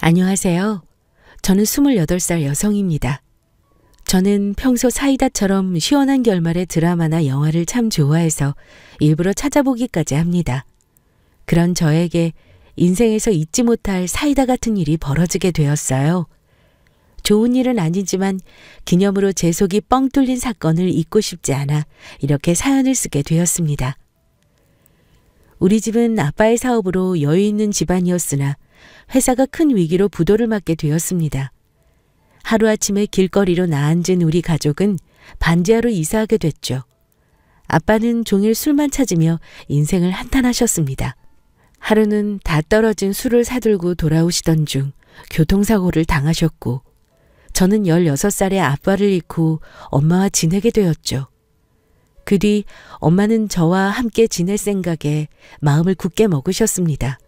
안녕하세요. 저는 28살 여성입니다. 저는 평소 사이다처럼 시원한 결말의 드라마나 영화를 참 좋아해서 일부러 찾아보기까지 합니다. 그런 저에게 인생에서 잊지 못할 사이다 같은 일이 벌어지게 되었어요. 좋은 일은 아니지만 기념으로 제 속이 뻥 뚫린 사건을 잊고 싶지 않아 이렇게 사연을 쓰게 되었습니다. 우리 집은 아빠의 사업으로 여유 있는 집안이었으나 회사가 큰 위기로 부도를 맞게 되었습니다. 하루아침에 길거리로 나앉은 우리 가족은 반지하로 이사하게 됐죠. 아빠는 종일 술만 찾으며 인생을 한탄하셨습니다. 하루는 다 떨어진 술을 사들고 돌아오시던 중 교통사고를 당하셨고, 저는 16살에 아빠를 잃고 엄마와 지내게 되었죠. 그 뒤 엄마는 저와 함께 지낼 생각에 마음을 굳게 먹으셨습니다.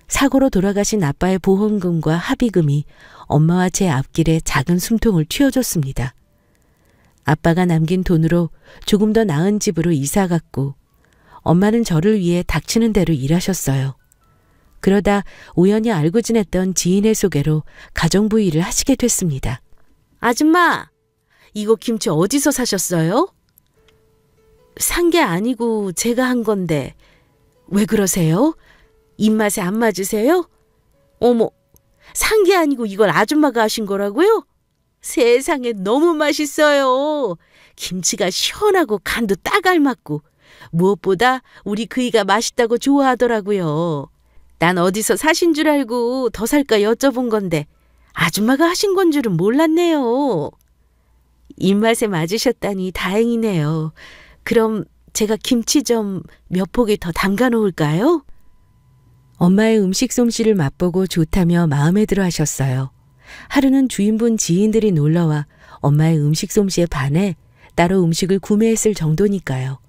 사고로 돌아가신 아빠의 보험금과 합의금이 엄마와 제 앞길에 작은 숨통을 틔워줬습니다. 아빠가 남긴 돈으로 조금 더 나은 집으로 이사 갔고, 엄마는 저를 위해 닥치는 대로 일하셨어요. 그러다 우연히 알고 지냈던 지인의 소개로 가정부 일을 하시게 됐습니다. 아줌마, 이거 김치 어디서 사셨어요? 산 게 아니고 제가 한 건데 왜 그러세요? 입맛에 안 맞으세요? 어머, 산 게 아니고 이걸 아줌마가 하신 거라고요? 세상에 너무 맛있어요. 김치가 시원하고 간도 딱 알맞고 무엇보다 우리 그이가 맛있다고 좋아하더라고요. 난 어디서 사신 줄 알고 더 살까 여쭤본 건데 아줌마가 하신 건 줄은 몰랐네요. 입맛에 맞으셨다니 다행이네요. 그럼 제가 김치 좀 몇 포기 더 담가 놓을까요? 엄마의 음식 솜씨를 맛보고 좋다며 마음에 들어 하셨어요. 하루는 주인분 지인들이 놀러와 엄마의 음식 솜씨에 반해 따로 음식을 구매했을 정도니까요.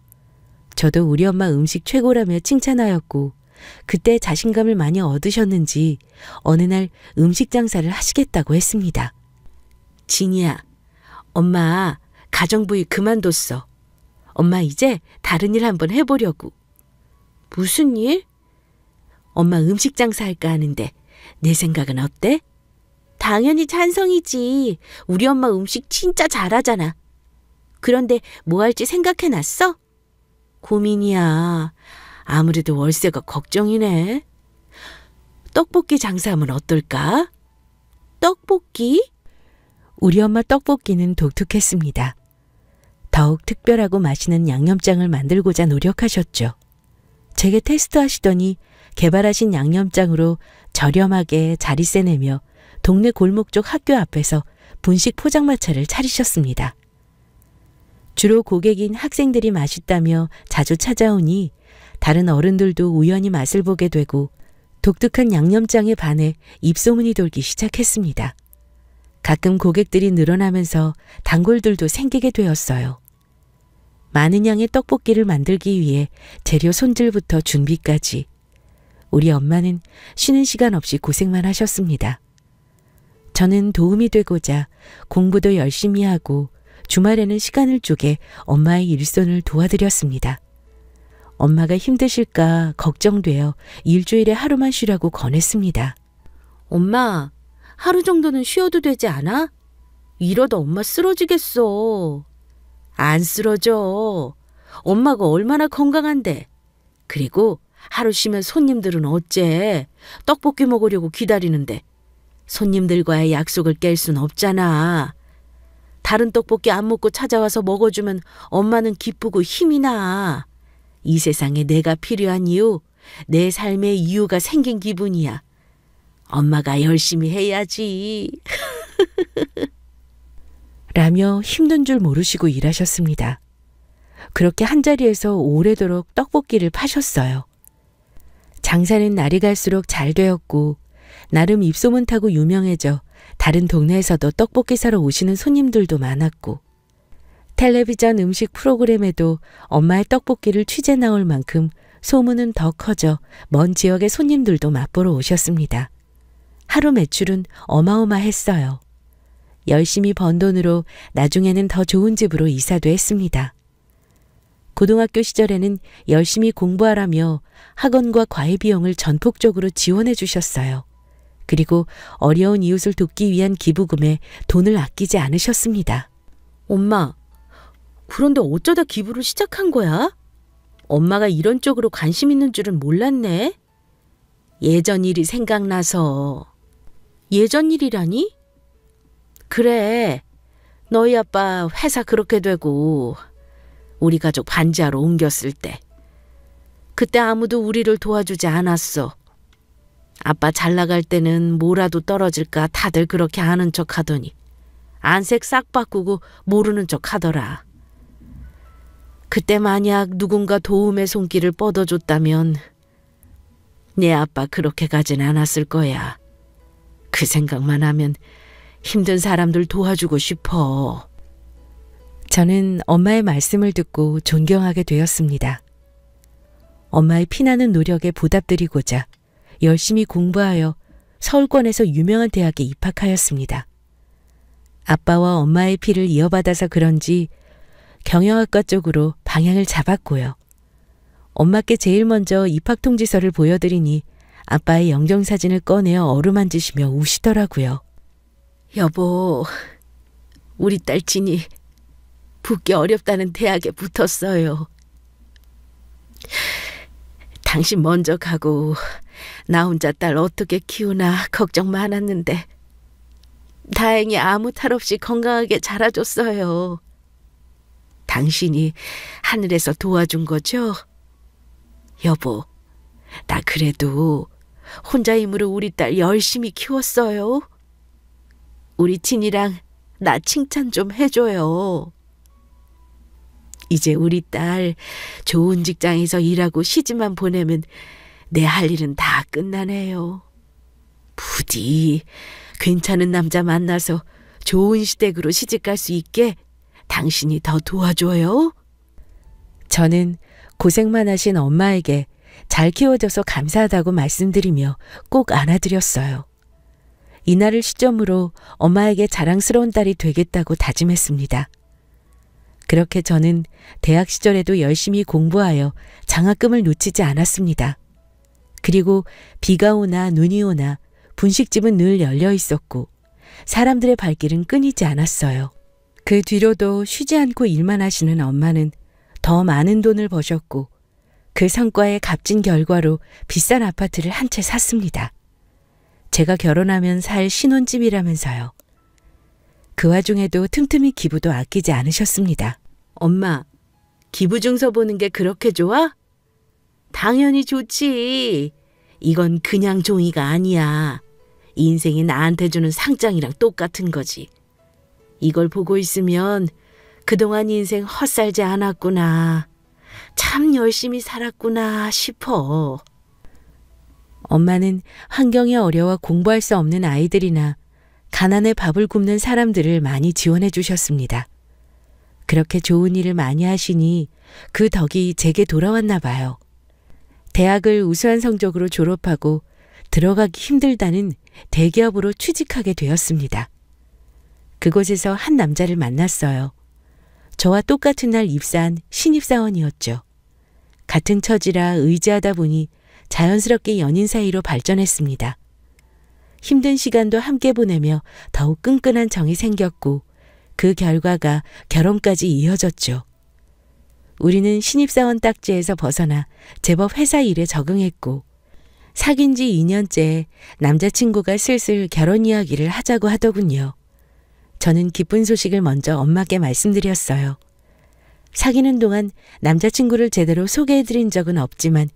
저도 우리 엄마 음식 최고라며 칭찬하였고, 그때 자신감을 많이 얻으셨는지 어느 날 음식 장사를 하시겠다고 했습니다. 진이야, 엄마 가정부 일 그만뒀어. 엄마 이제 다른 일 한번 해보려고. 무슨 일? 엄마 음식 장사할까 하는데 내 생각은 어때? 당연히 찬성이지. 우리 엄마 음식 진짜 잘하잖아. 그런데 뭐 할지 생각해놨어? 고민이야. 아무래도 월세가 걱정이네. 떡볶이 장사하면 어떨까? 떡볶이? 우리 엄마 떡볶이는 독특했습니다. 더욱 특별하고 맛있는 양념장을 만들고자 노력하셨죠. 제게 테스트하시더니 개발하신 양념장으로 저렴하게 자리세 내며 동네 골목 쪽 학교 앞에서 분식 포장마차를 차리셨습니다. 주로 고객인 학생들이 맛있다며 자주 찾아오니 다른 어른들도 우연히 맛을 보게 되고 독특한 양념장에 반해 입소문이 돌기 시작했습니다. 가끔 고객들이 늘어나면서 단골들도 생기게 되었어요. 많은 양의 떡볶이를 만들기 위해 재료 손질부터 준비까지 우리 엄마는 쉬는 시간 없이 고생만 하셨습니다. 저는 도움이 되고자 공부도 열심히 하고 주말에는 시간을 쪼개 엄마의 일손을 도와드렸습니다. 엄마가 힘드실까 걱정되어 일주일에 하루만 쉬라고 권했습니다. 엄마, 하루 정도는 쉬어도 되지 않아? 이러다 엄마 쓰러지겠어. 안 쓰러져. 엄마가 얼마나 건강한데. 그리고 하루 쉬면 손님들은 어째? 떡볶이 먹으려고 기다리는데. 손님들과의 약속을 깰 순 없잖아. 다른 떡볶이 안 먹고 찾아와서 먹어주면 엄마는 기쁘고 힘이 나. 이 세상에 내가 필요한 이유, 내 삶의 이유가 생긴 기분이야. 엄마가 열심히 해야지. 라며 힘든 줄 모르시고 일하셨습니다. 그렇게 한자리에서 오래도록 떡볶이를 파셨어요. 장사는 날이 갈수록 잘 되었고 나름 입소문 타고 유명해져 다른 동네에서도 떡볶이 사러 오시는 손님들도 많았고, 텔레비전 음식 프로그램에도 엄마의 떡볶이를 취재 나올 만큼 소문은 더 커져 먼 지역의 손님들도 맛보러 오셨습니다. 하루 매출은 어마어마했어요. 열심히 번 돈으로 나중에는 더 좋은 집으로 이사도 했습니다. 고등학교 시절에는 열심히 공부하라며 학원과 과외 비용을 전폭적으로 지원해 주셨어요. 그리고 어려운 이웃을 돕기 위한 기부금에 돈을 아끼지 않으셨습니다. 엄마, 그런데 어쩌다 기부를 시작한 거야? 엄마가 이런 쪽으로 관심 있는 줄은 몰랐네. 예전 일이 생각나서. 예전 일이라니? 그래, 너희 아빠 회사 그렇게 되고 우리 가족 반지하로 옮겼을 때 그때 아무도 우리를 도와주지 않았어. 아빠 잘 나갈 때는 뭐라도 떨어질까 다들 그렇게 아는 척 하더니 안색 싹 바꾸고 모르는 척 하더라. 그때 만약 누군가 도움의 손길을 뻗어줬다면 내 아빠 그렇게 가진 않았을 거야. 그 생각만 하면 힘든 사람들 도와주고 싶어. 저는 엄마의 말씀을 듣고 존경하게 되었습니다. 엄마의 피나는 노력에 보답드리고자 열심히 공부하여 서울권에서 유명한 대학에 입학하였습니다. 아빠와 엄마의 피를 이어받아서 그런지 경영학과 쪽으로 방향을 잡았고요. 엄마께 제일 먼저 입학 통지서를 보여드리니 아빠의 영정사진을 꺼내어 어루만지시며 우시더라고요. 여보, 우리 딸 진이 붙기 어렵다는 대학에 붙었어요. 당신 먼저 가고 나 혼자 딸 어떻게 키우나 걱정 많았는데 다행히 아무 탈 없이 건강하게 자라줬어요. 당신이 하늘에서 도와준 거죠? 여보, 나 그래도 혼자 힘으로 우리 딸 열심히 키웠어요. 우리 진이랑 나 칭찬 좀 해줘요. 이제 우리 딸 좋은 직장에서 일하고 시집만 보내면 내 할 일은 다 끝나네요. 부디 괜찮은 남자 만나서 좋은 시댁으로 시집갈 수 있게 당신이 더 도와줘요. 저는 고생만 하신 엄마에게 잘 키워줘서 감사하다고 말씀드리며 꼭 안아드렸어요. 이날을 시점으로 엄마에게 자랑스러운 딸이 되겠다고 다짐했습니다. 그렇게 저는 대학 시절에도 열심히 공부하여 장학금을 놓치지 않았습니다. 그리고 비가 오나 눈이 오나 분식집은 늘 열려 있었고 사람들의 발길은 끊이지 않았어요. 그 뒤로도 쉬지 않고 일만 하시는 엄마는 더 많은 돈을 버셨고 그 성과의 값진 결과로 비싼 아파트를 한 채 샀습니다. 제가 결혼하면 살 신혼집이라면서요. 그 와중에도 틈틈이 기부도 아끼지 않으셨습니다. 엄마, 기부 증서 보는 게 그렇게 좋아? 당연히 좋지. 이건 그냥 종이가 아니야. 인생이 나한테 주는 상장이랑 똑같은 거지. 이걸 보고 있으면 그동안 인생 헛살지 않았구나. 참 열심히 살았구나 싶어. 엄마는 환경이 어려워 공부할 수 없는 아이들이나 가난에 밥을 굶는 사람들을 많이 지원해 주셨습니다. 그렇게 좋은 일을 많이 하시니 그 덕이 제게 돌아왔나 봐요. 대학을 우수한 성적으로 졸업하고 들어가기 힘들다는 대기업으로 취직하게 되었습니다. 그곳에서 한 남자를 만났어요. 저와 똑같은 날 입사한 신입사원이었죠. 같은 처지라 의지하다 보니 자연스럽게 연인 사이로 발전했습니다. 힘든 시간도 함께 보내며 더욱 끈끈한 정이 생겼고 그 결과가 결혼까지 이어졌죠. 우리는 신입사원 딱지에서 벗어나 제법 회사 일에 적응했고 사귄 지 2년째 남자친구가 슬슬 결혼 이야기를 하자고 하더군요. 저는 기쁜 소식을 먼저 엄마께 말씀드렸어요. 사귀는 동안 남자친구를 제대로 소개해드린 적은 없지만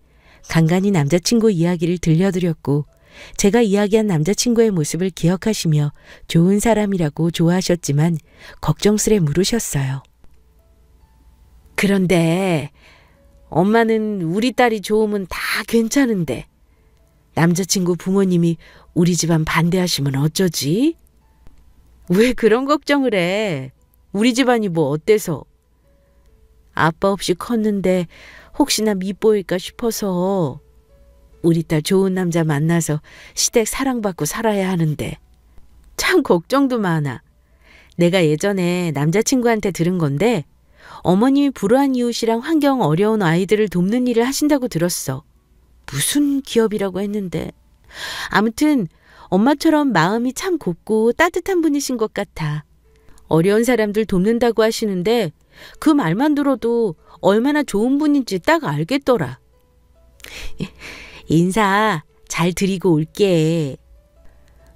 간간히 남자친구 이야기를 들려드렸고 제가 이야기한 남자친구의 모습을 기억하시며 좋은 사람이라고 좋아하셨지만 걱정스레 물으셨어요. 그런데 엄마는 우리 딸이 좋으면 다 괜찮은데 남자친구 부모님이 우리 집안 반대하시면 어쩌지? 왜 그런 걱정을 해? 우리 집안이 뭐 어때서? 아빠 없이 컸는데 혹시나 밉보일까 싶어서 우리 딸 좋은 남자 만나서 시댁 사랑받고 살아야 하는데 참 걱정도 많아. 내가 예전에 남자친구한테 들은 건데 어머님이 불우한 이웃이랑 환경 어려운 아이들을 돕는 일을 하신다고 들었어. 무슨 기업이라고 했는데 아무튼 엄마처럼 마음이 참 곱고 따뜻한 분이신 것 같아. 어려운 사람들 돕는다고 하시는데 그 말만 들어도 얼마나 좋은 분인지 딱 알겠더라. 인사 잘 드리고 올게.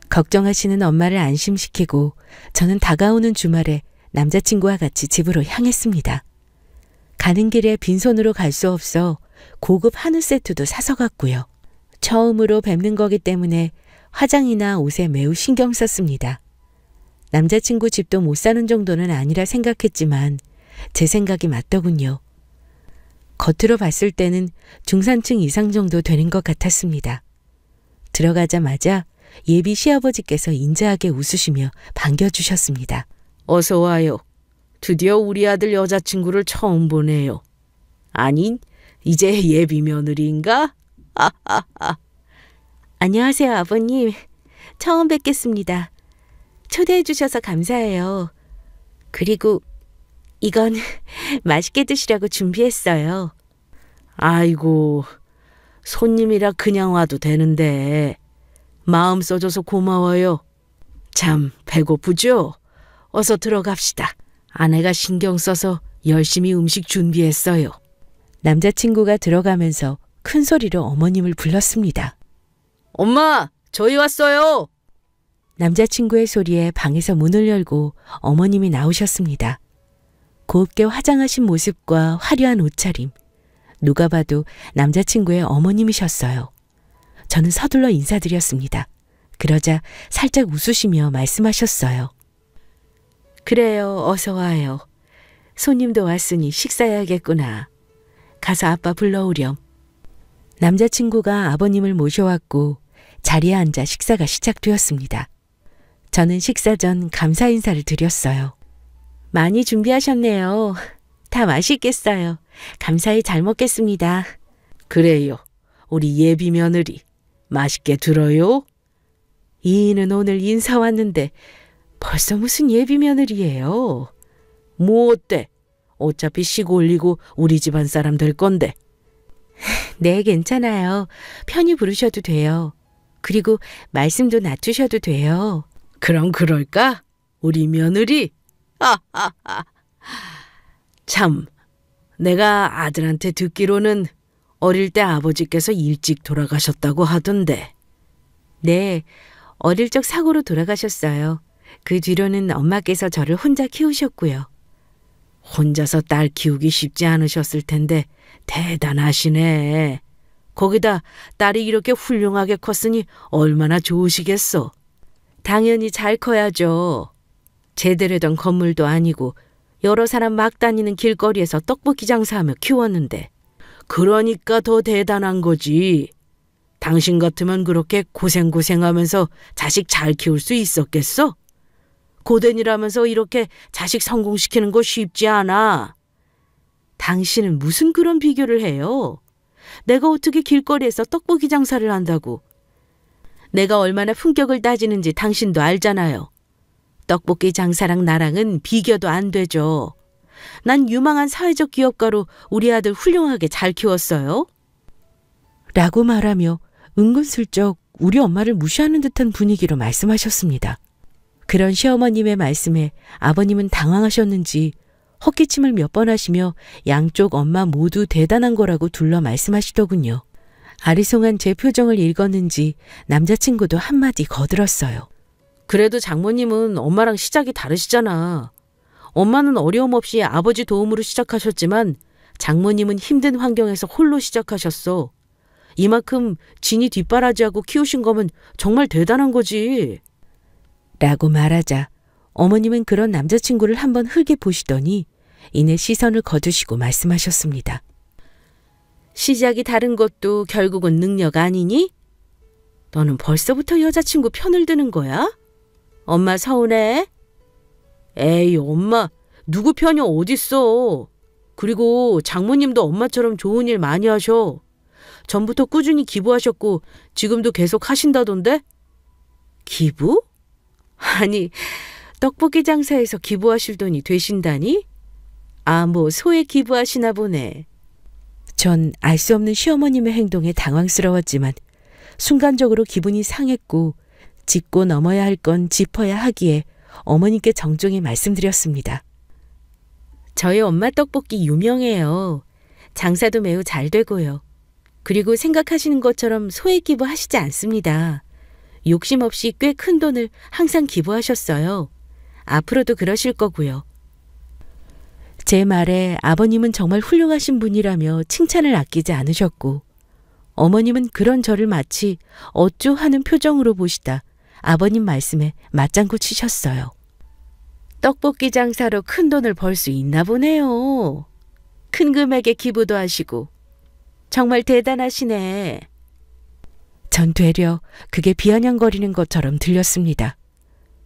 걱정하시는 엄마를 안심시키고 저는 다가오는 주말에 남자친구와 같이 집으로 향했습니다. 가는 길에 빈손으로 갈 수 없어 고급 한우 세트도 사서 갔고요. 처음으로 뵙는 거기 때문에 화장이나 옷에 매우 신경 썼습니다. 남자친구 집도 못 사는 정도는 아니라 생각했지만 제 생각이 맞더군요. 겉으로 봤을 때는 중산층 이상 정도 되는 것 같았습니다. 들어가자마자 예비 시아버지께서 인자하게 웃으시며 반겨주셨습니다. 어서 와요. 드디어 우리 아들 여자친구를 처음 보네요. 아니, 이제 예비 며느리인가? 안녕하세요, 아버님. 처음 뵙겠습니다. 초대해 주셔서 감사해요. 그리고 이건 맛있게 드시라고 준비했어요. 아이고, 손님이라 그냥 와도 되는데 마음 써줘서 고마워요. 참 배고프죠? 어서 들어갑시다. 아내가 신경 써서 열심히 음식 준비했어요. 남자친구가 들어가면서 큰 소리로 어머님을 불렀습니다. 엄마, 저희 왔어요. 남자친구의 소리에 방에서 문을 열고 어머님이 나오셨습니다. 곱게 화장하신 모습과 화려한 옷차림. 누가 봐도 남자친구의 어머님이셨어요. 저는 서둘러 인사드렸습니다. 그러자 살짝 웃으시며 말씀하셨어요. 그래요, 어서 와요. 손님도 왔으니 식사해야겠구나. 가서 아빠 불러오렴. 남자친구가 아버님을 모셔왔고 자리에 앉아 식사가 시작되었습니다. 저는 식사 전 감사 인사를 드렸어요. 많이 준비하셨네요. 다 맛있겠어요. 감사히 잘 먹겠습니다. 그래요. 우리 예비 며느리 맛있게 들어요. 이인은 오늘 인사 왔는데 벌써 무슨 예비 며느리예요. 뭐 어때? 어차피 시고 올리고 우리 집안 사람 될 건데. 네, 괜찮아요. 편히 부르셔도 돼요. 그리고 말씀도 낮추셔도 돼요. 그럼 그럴까? 우리 며느리? 참, 내가 아들한테 듣기로는 어릴 때 아버지께서 일찍 돌아가셨다고 하던데. 네, 어릴 적 사고로 돌아가셨어요. 그 뒤로는 엄마께서 저를 혼자 키우셨고요. 혼자서 딸 키우기 쉽지 않으셨을 텐데 대단하시네. 거기다 딸이 이렇게 훌륭하게 컸으니 얼마나 좋으시겠어. 당연히 잘 커야죠. 제대로 된 건물도 아니고 여러 사람 막 다니는 길거리에서 떡볶이 장사하며 키웠는데. 그러니까 더 대단한 거지. 당신 같으면 그렇게 고생하면서 자식 잘 키울 수 있었겠어? 고된이라면서 이렇게 자식 성공시키는 거 쉽지 않아. 당신은 무슨 그런 비교를 해요? 내가 어떻게 길거리에서 떡볶이 장사를 한다고. 내가 얼마나 품격을 따지는지 당신도 알잖아요. 떡볶이 장사랑 나랑은 비교도 안 되죠. 난 유망한 사회적 기업가로 우리 아들 훌륭하게 잘 키웠어요. 라고 말하며 은근슬쩍 우리 엄마를 무시하는 듯한 분위기로 말씀하셨습니다. 그런 시어머님의 말씀에 아버님은 당황하셨는지 헛기침을 몇 번 하시며 양쪽 엄마 모두 대단한 거라고 둘러 말씀하시더군요. 아리송한 제 표정을 읽었는지 남자친구도 한마디 거들었어요. 그래도 장모님은 엄마랑 시작이 다르시잖아. 엄마는 어려움 없이 아버지 도움으로 시작하셨지만 장모님은 힘든 환경에서 홀로 시작하셨어. 이만큼 진이 뒷바라지하고 키우신 거면 정말 대단한 거지. 라고 말하자 어머님은 그런 남자친구를 한번 흘게 보시더니 이내 시선을 거두시고 말씀하셨습니다. 시작이 다른 것도 결국은 능력 아니니? 너는 벌써부터 여자친구 편을 드는 거야? 엄마 서운해? 에이, 엄마, 누구 편이 어딨어. 그리고 장모님도 엄마처럼 좋은 일 많이 하셔. 전부터 꾸준히 기부하셨고 지금도 계속 하신다던데? 기부? 아니, 떡볶이 장사에서 기부하실 돈이 되신다니? 아, 뭐 소에 기부하시나 보네. 전 알 수 없는 시어머님의 행동에 당황스러웠지만 순간적으로 기분이 상했고 짚고 넘어야 할 건 짚어야 하기에 어머님께 정중히 말씀드렸습니다. 저희 엄마 떡볶이 유명해요. 장사도 매우 잘 되고요. 그리고 생각하시는 것처럼 소액 기부하시지 않습니다. 욕심 없이 꽤 큰 돈을 항상 기부하셨어요. 앞으로도 그러실 거고요. 제 말에 아버님은 정말 훌륭하신 분이라며 칭찬을 아끼지 않으셨고 어머님은 그런 저를 마치 어쭈 하는 표정으로 보시다 아버님 말씀에 맞장구 치셨어요. 떡볶이 장사로 큰 돈을 벌 수 있나 보네요. 큰 금액의 기부도 하시고 정말 대단하시네. 전 되려 그게 비아냥거리는 것처럼 들렸습니다.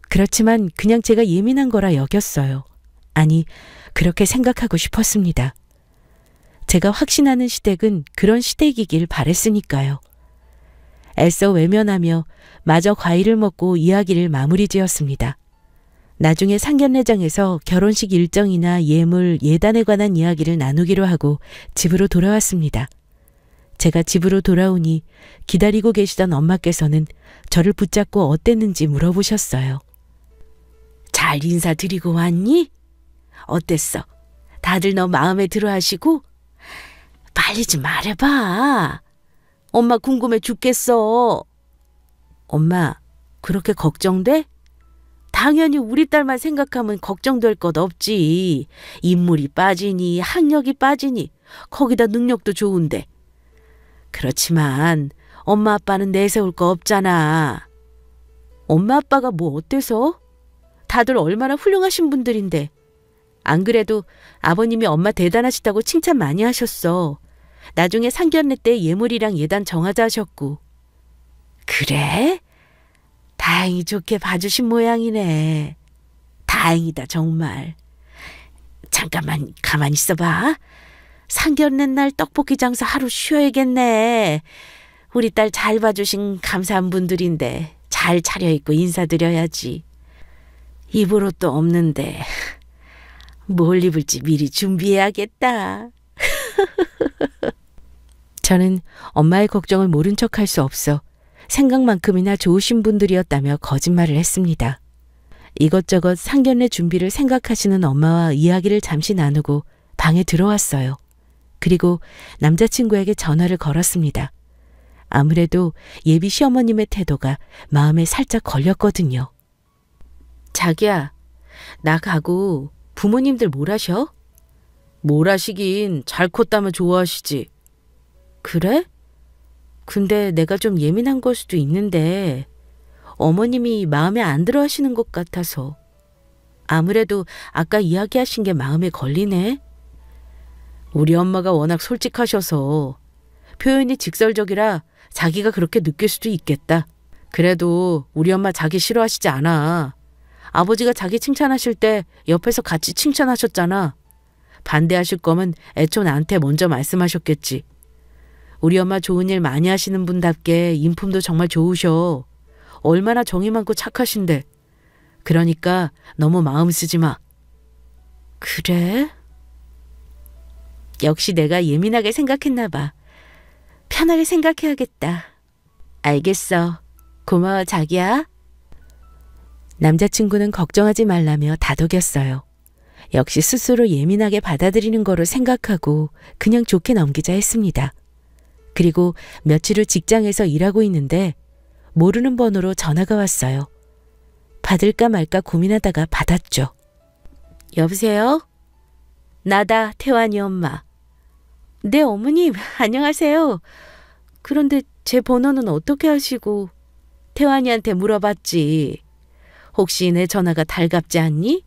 그렇지만 그냥 제가 예민한 거라 여겼어요. 아니, 그렇게 생각하고 싶었습니다. 제가 확신하는 시댁은 그런 시댁이길 바랬으니까요. 애써 외면하며 마저 과일을 먹고 이야기를 마무리 지었습니다. 나중에 상견례장에서 결혼식 일정이나 예물, 예단에 관한 이야기를 나누기로 하고 집으로 돌아왔습니다. 제가 집으로 돌아오니 기다리고 계시던 엄마께서는 저를 붙잡고 어땠는지 물어보셨어요. 잘 인사드리고 왔니? 어땠어? 다들 너 마음에 들어 하시고? 빨리 좀 말해봐. 엄마 궁금해 죽겠어. 엄마, 그렇게 걱정돼? 당연히 우리 딸만 생각하면 걱정될 것 없지. 인물이 빠지니 학력이 빠지니 거기다 능력도 좋은데. 그렇지만 엄마 아빠는 내세울 거 없잖아. 엄마 아빠가 뭐 어때서? 다들 얼마나 훌륭하신 분들인데. 안 그래도 아버님이 엄마 대단하시다고 칭찬 많이 하셨어. 나중에 상견례 때 예물이랑 예단 정하자 하셨고. 그래? 다행히 좋게 봐주신 모양이네. 다행이다 정말. 잠깐만 가만히 있어봐. 상견례 날 떡볶이 장사 하루 쉬어야겠네. 우리 딸 잘 봐주신 감사한 분들인데 잘 차려입고 인사드려야지. 입을 옷도 없는데 뭘 입을지 미리 준비해야겠다. 저는 엄마의 걱정을 모른 척할 수 없어 생각만큼이나 좋으신 분들이었다며 거짓말을 했습니다. 이것저것 상견례 준비를 생각하시는 엄마와 이야기를 잠시 나누고 방에 들어왔어요. 그리고 남자친구에게 전화를 걸었습니다. 아무래도 예비 시어머님의 태도가 마음에 살짝 걸렸거든요. 자기야, 나 가고 부모님들 뭘 하셔? 뭘 하시긴 잘 컸다면 좋아하시지. 그래? 근데 내가 좀 예민한 걸 수도 있는데 어머님이 마음에 안 들어 하시는 것 같아서. 아무래도 아까 이야기하신 게 마음에 걸리네. 우리 엄마가 워낙 솔직하셔서 표현이 직설적이라 자기가 그렇게 느낄 수도 있겠다. 그래도 우리 엄마 자기 싫어하시지 않아. 아버지가 자기 칭찬하실 때 옆에서 같이 칭찬하셨잖아. 반대하실 거면 애초 나한테 먼저 말씀하셨겠지. 우리 엄마 좋은 일 많이 하시는 분답게 인품도 정말 좋으셔. 얼마나 정이 많고 착하신데. 그러니까 너무 마음 쓰지 마. 그래? 역시 내가 예민하게 생각했나 봐. 편하게 생각해야겠다. 알겠어. 고마워 자기야. 남자친구는 걱정하지 말라며 다독였어요. 역시 스스로 예민하게 받아들이는 거로 생각하고 그냥 좋게 넘기자 했습니다. 그리고 며칠 후 직장에서 일하고 있는데 모르는 번호로 전화가 왔어요. 받을까 말까 고민하다가 받았죠. 여보세요? 나다, 태환이 엄마. 네, 어머님, 안녕하세요. 그런데 제 번호는 어떻게 하시고? 태환이한테 물어봤지. 혹시 내 전화가 달갑지 않니?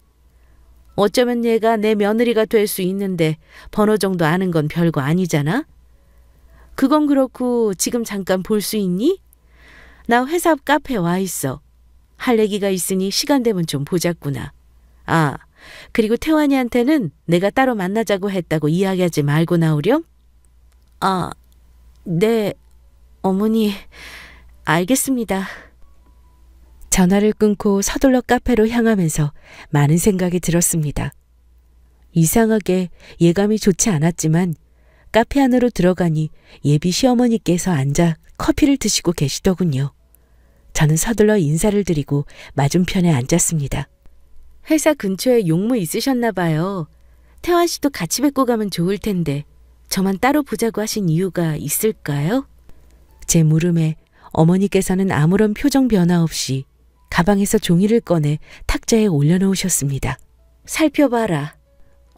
어쩌면 얘가 내 며느리가 될 수 있는데 번호 정도 아는 건 별거 아니잖아? 그건 그렇고 지금 잠깐 볼 수 있니? 나 회사 앞 카페 와 있어. 할 얘기가 있으니 시간 되면 좀 보자꾸나. 아, 그리고 태환이한테는 내가 따로 만나자고 했다고 이야기하지 말고 나오렴? 아, 네, 어머니, 알겠습니다. 전화를 끊고 서둘러 카페로 향하면서 많은 생각이 들었습니다. 이상하게 예감이 좋지 않았지만 카페 안으로 들어가니 예비 시어머니께서 앉아 커피를 드시고 계시더군요. 저는 서둘러 인사를 드리고 맞은편에 앉았습니다. 회사 근처에 용무 있으셨나 봐요. 태환 씨도 같이 뵙고 가면 좋을 텐데 저만 따로 보자고 하신 이유가 있을까요? 제 물음에 어머니께서는 아무런 표정 변화 없이 가방에서 종이를 꺼내 탁자에 올려놓으셨습니다. 살펴봐라.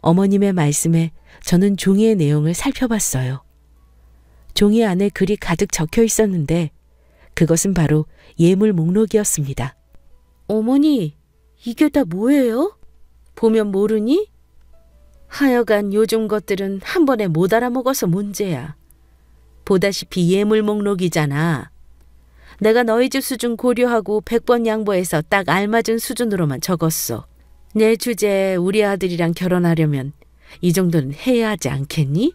어머님의 말씀에 저는 종이의 내용을 살펴봤어요. 종이 안에 글이 가득 적혀 있었는데 그것은 바로 예물 목록이었습니다. 어머니, 이게 다 뭐예요? 보면 모르니? 하여간 요즘 것들은 한 번에 못 알아먹어서 문제야. 보다시피 예물 목록이잖아. 내가 너희 집 수준 고려하고 100번 양보해서 딱 알맞은 수준으로만 적었어. 내 주제에 우리 아들이랑 결혼하려면 이 정도는 해야 하지 않겠니?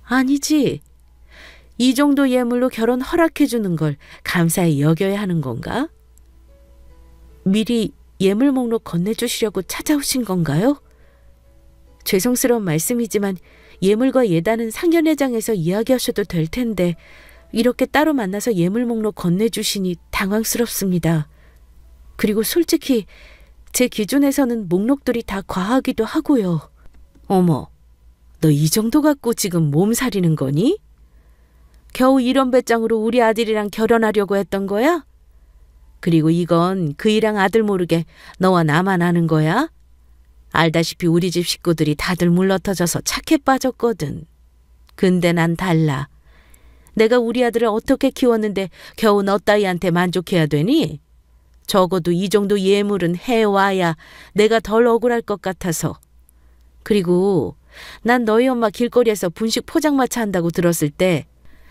아니지. 이 정도 예물로 결혼 허락해주는 걸 감사히 여겨야 하는 건가? 미리 예물 목록 건네주시려고 찾아오신 건가요? 죄송스러운 말씀이지만 예물과 예단은 상견례장에서 이야기하셔도 될 텐데 이렇게 따로 만나서 예물 목록 건네주시니 당황스럽습니다. 그리고 솔직히 제 기준에서는 목록들이 다 과하기도 하고요. 어머, 너 이 정도 갖고 지금 몸살이는 거니? 겨우 이런 배짱으로 우리 아들이랑 결혼하려고 했던 거야? 그리고 이건 그이랑 아들 모르게 너와 나만 아는 거야? 알다시피 우리 집 식구들이 다들 물러터져서 착해 빠졌거든. 근데 난 달라. 내가 우리 아들을 어떻게 키웠는데 겨우 너 따위한테 만족해야 되니? 적어도 이 정도 예물은 해와야 내가 덜 억울할 것 같아서. 그리고 난 너희 엄마 길거리에서 분식 포장마차 한다고 들었을 때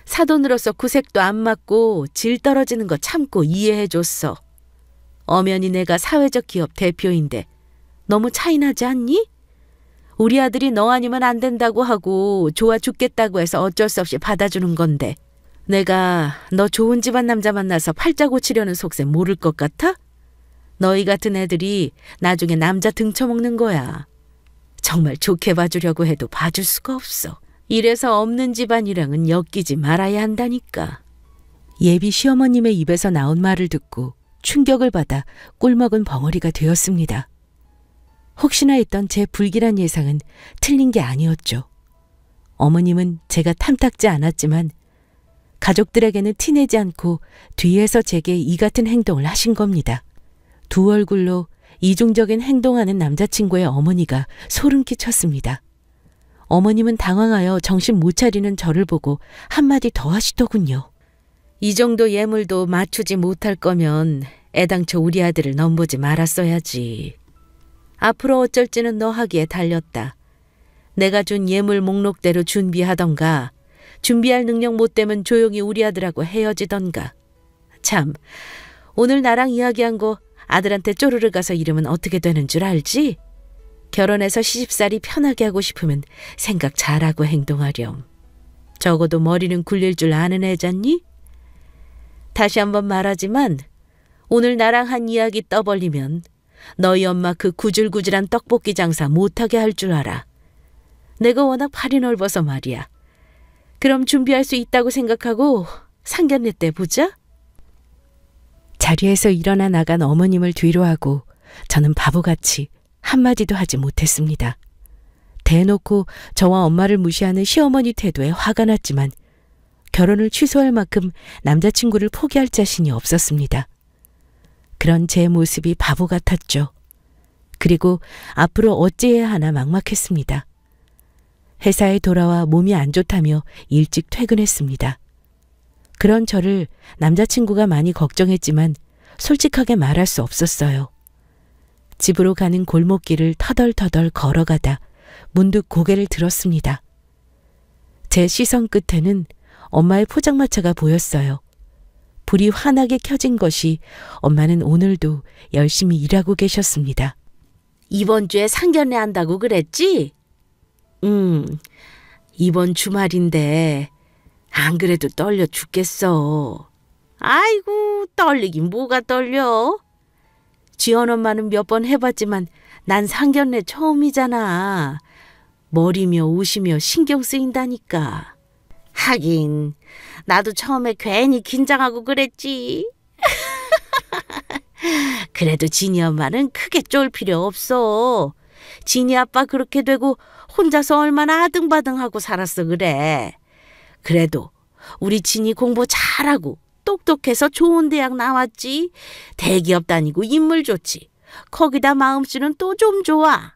사돈으로서 구색도 안 맞고 질 떨어지는 거 참고 이해해줬어. 엄연히 내가 사회적 기업 대표인데 너무 차이나지 않니? 우리 아들이 너 아니면 안 된다고 하고 좋아 죽겠다고 해서 어쩔 수 없이 받아주는 건데 내가 너 좋은 집안 남자 만나서 팔자 고치려는 속셈 모를 것 같아? 너희 같은 애들이 나중에 남자 등쳐먹는 거야. 정말 좋게 봐주려고 해도 봐줄 수가 없어. 이래서 없는 집안이랑은 엮이지 말아야 한다니까. 예비 시어머님의 입에서 나온 말을 듣고 충격을 받아 꿀먹은 벙어리가 되었습니다. 혹시나 했던 제 불길한 예상은 틀린 게 아니었죠. 어머님은 제가 탐탁지 않았지만 가족들에게는 티내지 않고 뒤에서 제게 이 같은 행동을 하신 겁니다. 두 얼굴로 이중적인 행동하는 남자친구의 어머니가 소름 끼쳤습니다. 어머님은 당황하여 정신 못 차리는 저를 보고 한마디 더 하시더군요. 이 정도 예물도 맞추지 못할 거면 애당초 우리 아들을 넘보지 말았어야지. 앞으로 어쩔지는 너 하기에 달렸다. 내가 준 예물 목록대로 준비하던가 준비할 능력 못 되면 조용히 우리 아들하고 헤어지던가. 참, 오늘 나랑 이야기한 거 아들한테 쪼르르 가서 이러면 어떻게 되는 줄 알지? 결혼해서 시집살이 편하게 하고 싶으면 생각 잘하고 행동하렴. 적어도 머리는 굴릴 줄 아는 애잖니? 다시 한번 말하지만 오늘 나랑 한 이야기 떠벌리면 너희 엄마 그 구질구질한 떡볶이 장사 못하게 할 줄 알아. 내가 워낙 팔이 넓어서 말이야. 그럼 준비할 수 있다고 생각하고 상견례 때 보자. 자리에서 일어나 나간 어머님을 뒤로하고 저는 바보같이 한마디도 하지 못했습니다. 대놓고 저와 엄마를 무시하는 시어머니 태도에 화가 났지만 결혼을 취소할 만큼 남자친구를 포기할 자신이 없었습니다. 그런 제 모습이 바보 같았죠. 그리고 앞으로 어찌해야 하나 막막했습니다. 회사에 돌아와 몸이 안 좋다며 일찍 퇴근했습니다. 그런 저를 남자친구가 많이 걱정했지만 솔직하게 말할 수 없었어요. 집으로 가는 골목길을 터덜터덜 걸어가다 문득 고개를 들었습니다. 제 시선 끝에는 엄마의 포장마차가 보였어요. 불이 환하게 켜진 것이 엄마는 오늘도 열심히 일하고 계셨습니다. 이번 주에 상견례 한다고 그랬지? 이번 주말인데 안 그래도 떨려 죽겠어. 아이고, 떨리긴 뭐가 떨려. 지연 엄마는 몇 번 해봤지만 난 상견례 처음이잖아. 머리며 옷이며 신경 쓰인다니까. 하긴 나도 처음에 괜히 긴장하고 그랬지. 그래도 진이 엄마는 크게 쫄 필요 없어. 진이 아빠 그렇게 되고 혼자서 얼마나 아등바등하고 살았어 그래. 그래도 우리 진이 공부 잘하고 똑똑해서 좋은 대학 나왔지. 대기업 다니고 인물 좋지. 거기다 마음씨는 또 좀 좋아.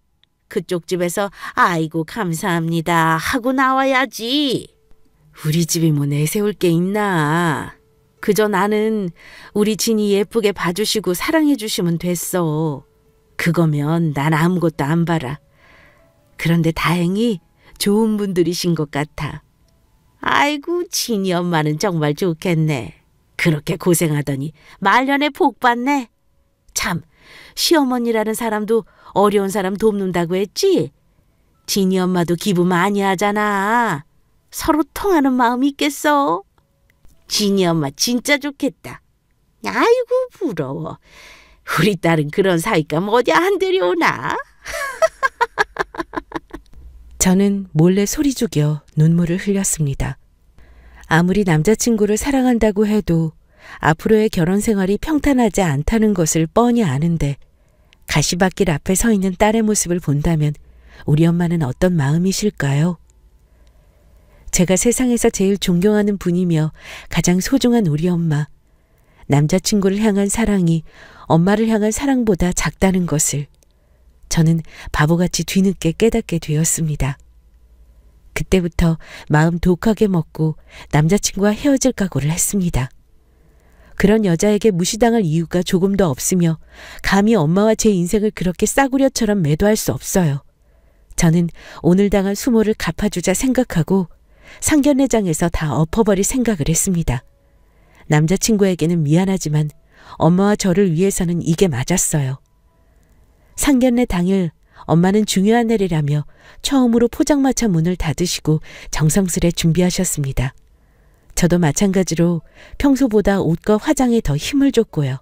그쪽 집에서 아이고 감사합니다 하고 나와야지. 우리 집이 뭐 내세울 게 있나. 그저 나는 우리 진이 예쁘게 봐주시고 사랑해 주시면 됐어. 그거면 난 아무것도 안 바라. 그런데 다행히 좋은 분들이신 것 같아. 아이고 진이 엄마는 정말 좋겠네. 그렇게 고생하더니 말년에 복 받네. 참, 시어머니라는 사람도 어려운 사람 돕는다고 했지? 진이 엄마도 기부 많이 하잖아. 서로 통하는 마음이 있겠어? 진이 엄마 진짜 좋겠다. 아이고 부러워. 우리 딸은 그런 사위감 어디 안 데려오나? 저는 몰래 소리 죽여 눈물을 흘렸습니다. 아무리 남자친구를 사랑한다고 해도 앞으로의 결혼 생활이 평탄하지 않다는 것을 뻔히 아는데 가시밭길 앞에 서 있는 딸의 모습을 본다면 우리 엄마는 어떤 마음이실까요? 제가 세상에서 제일 존경하는 분이며 가장 소중한 우리 엄마. 남자친구를 향한 사랑이 엄마를 향한 사랑보다 작다는 것을 저는 바보같이 뒤늦게 깨닫게 되었습니다. 그때부터 마음 독하게 먹고 남자친구와 헤어질 각오를 했습니다. 그런 여자에게 무시당할 이유가 조금도 없으며 감히 엄마와 제 인생을 그렇게 싸구려처럼 매도할 수 없어요. 저는 오늘 당한 수모를 갚아주자 생각하고 상견례장에서 다 엎어버릴 생각을 했습니다. 남자친구에게는 미안하지만 엄마와 저를 위해서는 이게 맞았어요. 상견례 당일 엄마는 중요한 날이라며 처음으로 포장마차 문을 닫으시고 정성스레 준비하셨습니다. 저도 마찬가지로 평소보다 옷과 화장에 더 힘을 줬고요.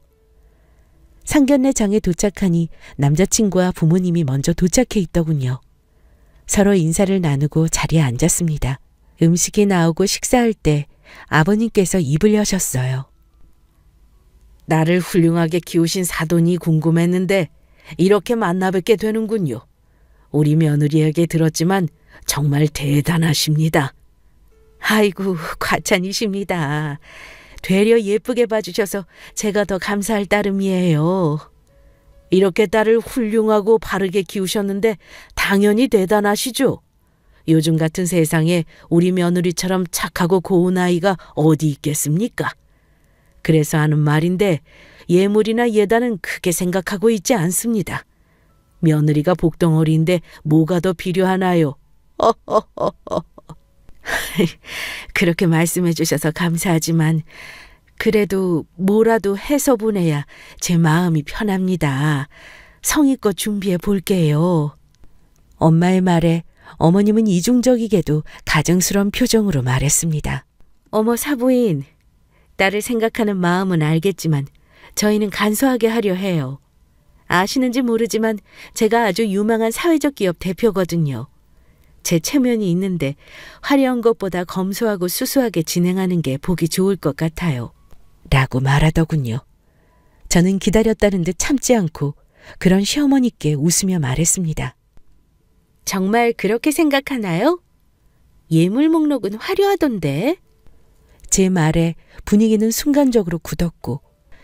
상견례장에 도착하니 남자친구와 부모님이 먼저 도착해 있더군요. 서로 인사를 나누고 자리에 앉았습니다. 음식이 나오고 식사할 때 아버님께서 입을 여셨어요. 나를 훌륭하게 키우신 사돈이 궁금했는데 이렇게 만나 뵙게 되는군요. 우리 며느리에게 들었지만 정말 대단하십니다. 아이고, 과찬이십니다. 되려 예쁘게 봐주셔서 제가 더 감사할 따름이에요. 이렇게 딸을 훌륭하고 바르게 키우셨는데 당연히 대단하시죠. 요즘 같은 세상에 우리 며느리처럼 착하고 고운 아이가 어디 있겠습니까? 그래서 하는 말인데 예물이나 예단은 크게 생각하고 있지 않습니다. 며느리가 복덩어리인데 뭐가 더 필요하나요? 그렇게 말씀해 주셔서 감사하지만 그래도 뭐라도 해서 보내야 제 마음이 편합니다. 성의껏 준비해 볼게요. 엄마의 말에 어머님은 이중적이게도 가증스러운 표정으로 말했습니다. 어머 사부인, 딸을 생각하는 마음은 알겠지만 저희는 간소하게 하려 해요. 아시는지 모르지만 제가 아주 유망한 사회적 기업 대표거든요. 제 체면이 있는데 화려한 것보다 검소하고 수수하게 진행하는 게 보기 좋을 것 같아요. 라고 말하더군요. 저는 기다렸다는 듯 참지 않고 그런 시어머니께 웃으며 말했습니다. 정말 그렇게 생각하나요? 예물 목록은 화려하던데. 제 말에 분위기는 순간적으로 굳었고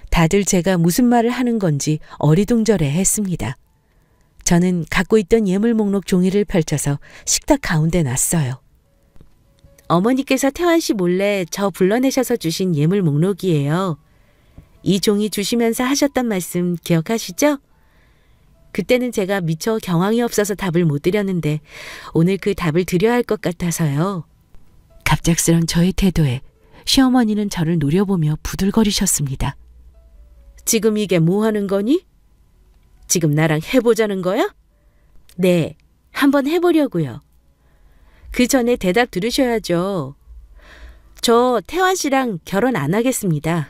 다들 제가 무슨 말을 하는 건지 어리둥절해 했습니다. 저는 갖고 있던 예물 목록 종이를 펼쳐서 식탁 가운데 놨어요. 어머니께서 태환 씨 몰래 저 불러내셔서 주신 예물 목록이에요. 이 종이 주시면서 하셨던 말씀 기억하시죠? 그때는 제가 미처 경황이 없어서 답을 못 드렸는데 오늘 그 답을 드려야 할 것 같아서요. 갑작스런 저의 태도에 시어머니는 저를 노려보며 부들거리셨습니다. 지금 이게 뭐 하는 거니? 지금 나랑 해보자는 거야? 네, 한번 해보려고요. 그 전에 대답 들으셔야죠. 저 태환 씨랑 결혼 안 하겠습니다.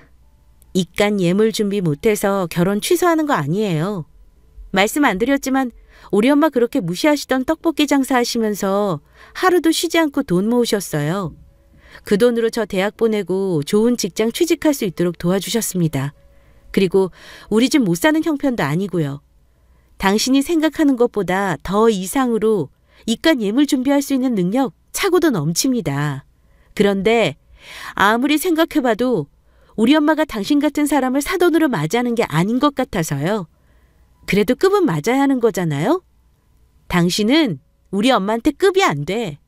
입간 예물 준비 못해서 결혼 취소하는 거 아니에요. 말씀 안 드렸지만 우리 엄마 그렇게 무시하시던 떡볶이 장사 하시면서 하루도 쉬지 않고 돈 모으셨어요. 그 돈으로 저 대학 보내고 좋은 직장 취직할 수 있도록 도와주셨습니다. 그리고 우리 집 못 사는 형편도 아니고요. 당신이 생각하는 것보다 더 이상으로 이깟 예물 준비할 수 있는 능력 차고도 넘칩니다. 그런데 아무리 생각해봐도 우리 엄마가 당신 같은 사람을 사돈으로 맞이하는 게 아닌 것 같아서요. 그래도 급은 맞아야 하는 거잖아요. 당신은 우리 엄마한테 급이 안 돼.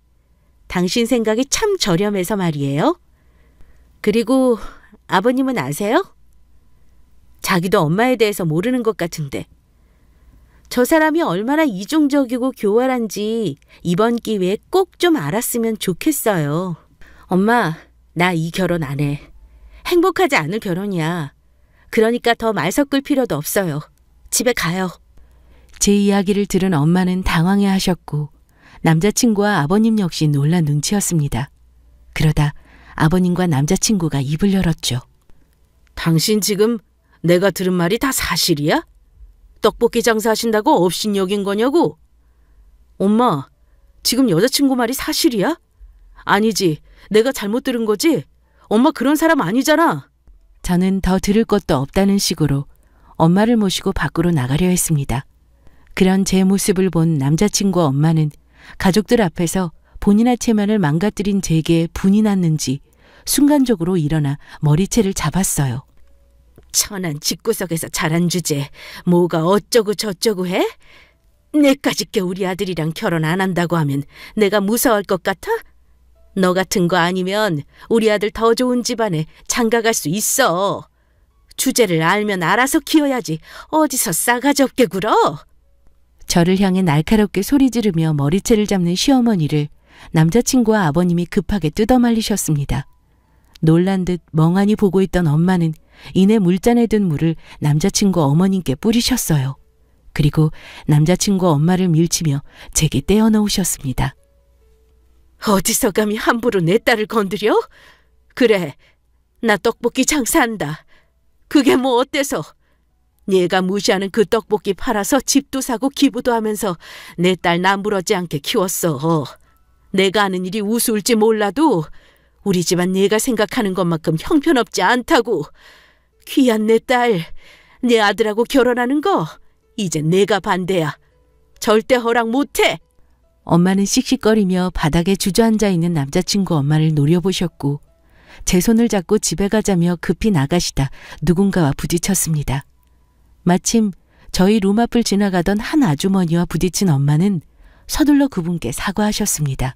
당신 생각이 참 저렴해서 말이에요. 그리고 아버님은 아세요? 자기도 엄마에 대해서 모르는 것 같은데 저 사람이 얼마나 이중적이고 교활한지 이번 기회에 꼭 좀 알았으면 좋겠어요. 엄마, 나 이 결혼 안 해. 행복하지 않을 결혼이야. 그러니까 더 말 섞을 필요도 없어요. 집에 가요. 제 이야기를 들은 엄마는 당황해 하셨고 남자친구와 아버님 역시 놀란 눈치였습니다. 그러다 아버님과 남자친구가 입을 열었죠. 당신 지금 내가 들은 말이 다 사실이야? 떡볶이 장사하신다고 업신여긴 거냐고? 엄마, 지금 여자친구 말이 사실이야? 아니지, 내가 잘못 들은 거지? 엄마 그런 사람 아니잖아. 저는 더 들을 것도 없다는 식으로 엄마를 모시고 밖으로 나가려 했습니다. 그런 제 모습을 본 남자친구와 엄마는 가족들 앞에서 본인의 체면을 망가뜨린 제게 분이 났는지 순간적으로 일어나 머리채를 잡았어요. 천한 집구석에서 자란 주제 뭐가 어쩌고 저쩌고 해? 내까지 껴 우리 아들이랑 결혼 안 한다고 하면 내가 무서워할 것 같아? 너 같은 거 아니면 우리 아들 더 좋은 집안에 장가갈 수 있어. 주제를 알면 알아서 키워야지 어디서 싸가지 없게 굴어. 저를 향해 날카롭게 소리 지르며 머리채를 잡는 시어머니를 남자친구와 아버님이 급하게 뜯어말리셨습니다. 놀란 듯 멍하니 보고 있던 엄마는 이내 물잔에 든 물을 남자친구 어머님께 뿌리셨어요. 그리고 남자친구 엄마를 밀치며 제게 떼어놓으셨습니다. 어디서 감히 함부로 내 딸을 건드려? 그래, 나 떡볶이 장사한다. 그게 뭐 어때서? 얘가 무시하는 그 떡볶이 팔아서 집도 사고 기부도 하면서 내 딸 남부러지 않게 키웠어. 내가 하는 일이 우스울지 몰라도 우리 집안 얘가 생각하는 것만큼 형편없지 않다고. 귀한 내 딸, 내 아들하고 결혼하는 거 이제 내가 반대야. 절대 허락 못해. 엄마는 씩씩거리며 바닥에 주저앉아 있는 남자친구 엄마를 노려보셨고 제 손을 잡고 집에 가자며 급히 나가시다 누군가와 부딪혔습니다. 마침 저희 룸 앞을 지나가던 한 아주머니와 부딪힌 엄마는 서둘러 그분께 사과하셨습니다.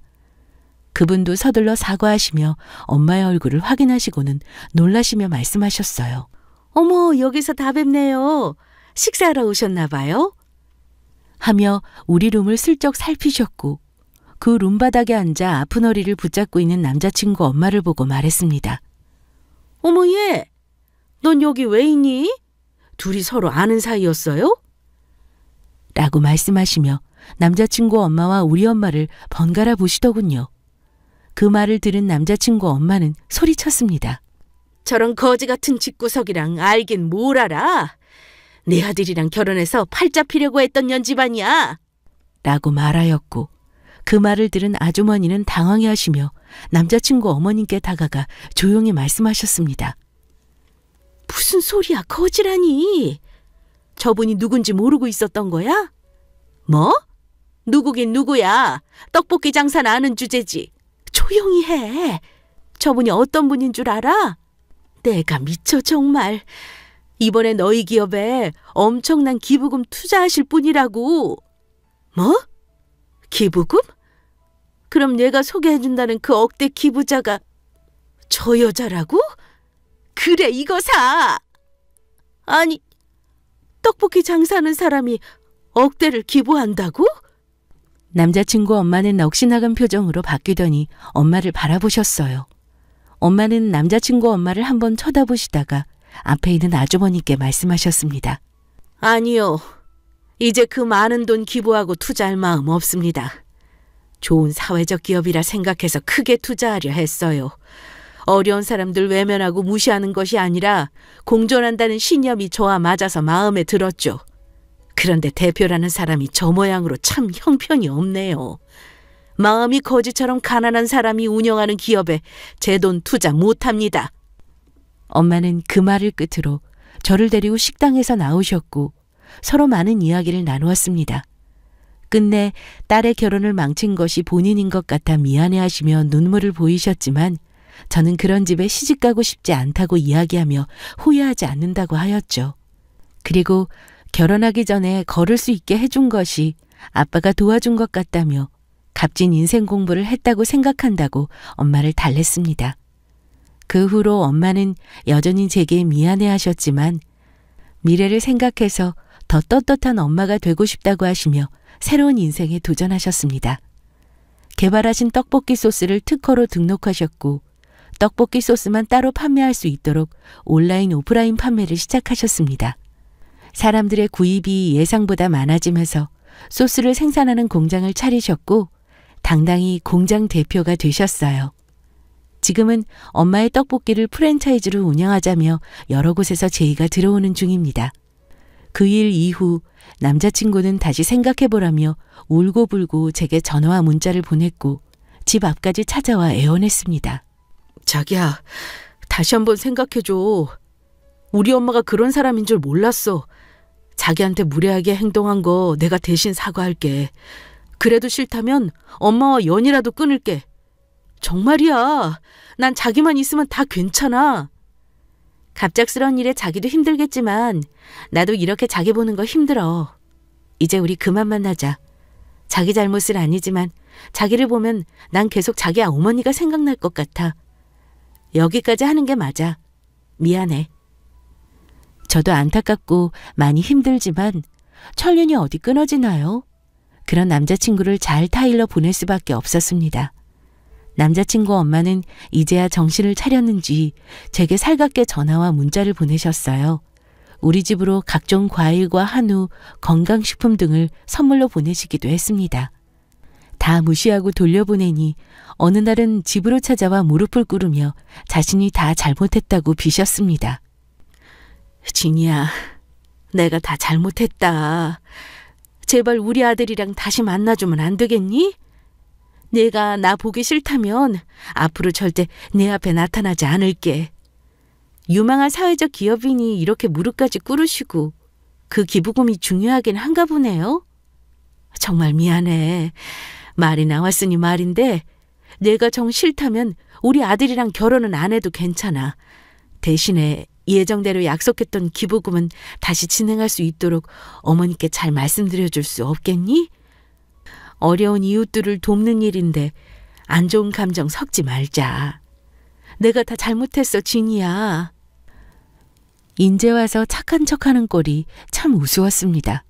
그분도 서둘러 사과하시며 엄마의 얼굴을 확인하시고는 놀라시며 말씀하셨어요. 어머, 여기서 다 뵙네요. 식사하러 오셨나 봐요? 하며 우리 룸을 슬쩍 살피셨고 그 룸바닥에 앉아 아픈 허리를 붙잡고 있는 남자친구 엄마를 보고 말했습니다. 어머 얘, 넌 여기 왜 있니? 둘이 서로 아는 사이였어요? 라고 말씀하시며 남자친구 엄마와 우리 엄마를 번갈아 보시더군요. 그 말을 들은 남자친구 엄마는 소리쳤습니다. 저런 거지 같은 집구석이랑 알긴 뭘 알아? 내 아들이랑 결혼해서 팔자 피려고 했던 년집안이야. 라고 말하였고 그 말을 들은 아주머니는 당황해하시며 남자친구 어머님께 다가가 조용히 말씀하셨습니다. 무슨 소리야, 거지라니. 저분이 누군지 모르고 있었던 거야? 뭐? 누구긴 누구야. 떡볶이 장사는 아는 주제지. 조용히 해. 저분이 어떤 분인 줄 알아? 내가 미쳐 정말. 이번에 너희 기업에 엄청난 기부금 투자하실 분이라고. 뭐? 기부금? 그럼 내가 소개해준다는 그 억대 기부자가 저 여자라고? 그래, 이거 사. 아니, 떡볶이 장사하는 사람이 억대를 기부한다고? 남자친구 엄마는 넋이나간 표정으로 바뀌더니 엄마를 바라보셨어요. 엄마는 남자친구 엄마를 한번 쳐다보시다가 앞에 있는 아주머니께 말씀하셨습니다. 아니요. 이제 그 많은 돈 기부하고 투자할 마음 없습니다. 좋은 사회적 기업이라 생각해서 크게 투자하려 했어요. 어려운 사람들 외면하고 무시하는 것이 아니라 공존한다는 신념이 저와 맞아서 마음에 들었죠. 그런데 대표라는 사람이 저 모양으로 참 형편이 없네요. 마음이 거지처럼 가난한 사람이 운영하는 기업에 제 돈 투자 못합니다. 엄마는 그 말을 끝으로 저를 데리고 식당에서 나오셨고 서로 많은 이야기를 나누었습니다. 끝내 딸의 결혼을 망친 것이 본인인 것 같아 미안해하시며 눈물을 보이셨지만 저는 그런 집에 시집가고 싶지 않다고 이야기하며 후회하지 않는다고 하였죠. 그리고 결혼하기 전에 걸을 수 있게 해준 것이 아빠가 도와준 것 같다며 값진 인생 공부를 했다고 생각한다고 엄마를 달랬습니다. 그 후로 엄마는 여전히 제게 미안해하셨지만 미래를 생각해서 더 떳떳한 엄마가 되고 싶다고 하시며 새로운 인생에 도전하셨습니다. 개발하신 떡볶이 소스를 특허로 등록하셨고 떡볶이 소스만 따로 판매할 수 있도록 온라인 오프라인 판매를 시작하셨습니다. 사람들의 구입이 예상보다 많아지면서 소스를 생산하는 공장을 차리셨고 당당히 공장 대표가 되셨어요. 지금은 엄마의 떡볶이를 프랜차이즈로 운영하자며 여러 곳에서 제의가 들어오는 중입니다. 그 일 이후 남자친구는 다시 생각해보라며 울고불고 제게 전화와 문자를 보냈고 집 앞까지 찾아와 애원했습니다. 자기야, 다시 한번 생각해줘. 우리 엄마가 그런 사람인 줄 몰랐어. 자기한테 무례하게 행동한 거 내가 대신 사과할게. 그래도 싫다면 엄마와 연이라도 끊을게. 정말이야. 난 자기만 있으면 다 괜찮아. 갑작스러운 일에 자기도 힘들겠지만 나도 이렇게 자기 보는 거 힘들어. 이제 우리 그만 만나자. 자기 잘못은 아니지만 자기를 보면 난 계속 자기 어머니가 생각날 것 같아. 여기까지 하는 게 맞아. 미안해. 저도 안타깝고 많이 힘들지만 천륜이 어디 끊어지나요? 그런 남자친구를 잘 타일러 보낼 수밖에 없었습니다. 남자친구 엄마는 이제야 정신을 차렸는지 제게 살갑게 전화와 문자를 보내셨어요. 우리 집으로 각종 과일과 한우, 건강식품 등을 선물로 보내시기도 했습니다. 다 무시하고 돌려보내니 어느 날은 집으로 찾아와 무릎을 꿇으며 자신이 다 잘못했다고 비셨습니다. 진이야, 내가 다 잘못했다. 제발 우리 아들이랑 다시 만나주면 안 되겠니? 내가 나 보기 싫다면 앞으로 절대 내 앞에 나타나지 않을게. 유망한 사회적 기업인이 이렇게 무릎까지 꿇으시고 그 기부금이 중요하긴 한가 보네요. 정말 미안해. 말이 나왔으니 말인데 내가 정 싫다면 우리 아들이랑 결혼은 안 해도 괜찮아. 대신에 예정대로 약속했던 기부금은 다시 진행할 수 있도록 어머니께 잘 말씀드려 줄 수 없겠니? 어려운 이웃들을 돕는 일인데 안 좋은 감정 섞지 말자. 내가 다 잘못했어, 진이야. 인제 와서 착한 척하는 꼴이 참 우스웠습니다.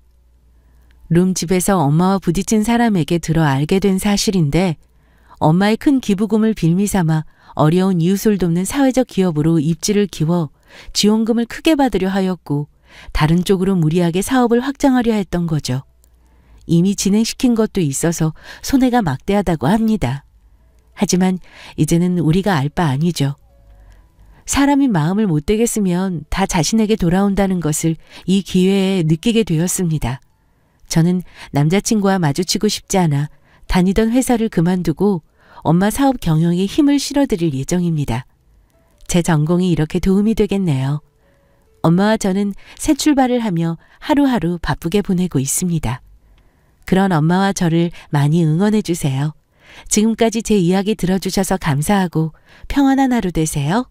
룸집에서 엄마와 부딪힌 사람에게 들어 알게 된 사실인데 엄마의 큰 기부금을 빌미삼아 어려운 이웃을 돕는 사회적 기업으로 입지를 키워 지원금을 크게 받으려 하였고 다른 쪽으로 무리하게 사업을 확장하려 했던 거죠. 이미 진행시킨 것도 있어서 손해가 막대하다고 합니다. 하지만 이제는 우리가 알 바 아니죠. 사람이 마음을 못되게 쓰면 다 자신에게 돌아온다는 것을 이 기회에 느끼게 되었습니다. 저는 남자친구와 마주치고 싶지 않아 다니던 회사를 그만두고 엄마 사업 경영에 힘을 실어드릴 예정입니다. 제 전공이 이렇게 도움이 되겠네요. 엄마와 저는 새 출발을 하며 하루하루 바쁘게 보내고 있습니다. 그런 엄마와 저를 많이 응원해 주세요. 지금까지 제 이야기 들어주셔서 감사하고 평안한 하루 되세요.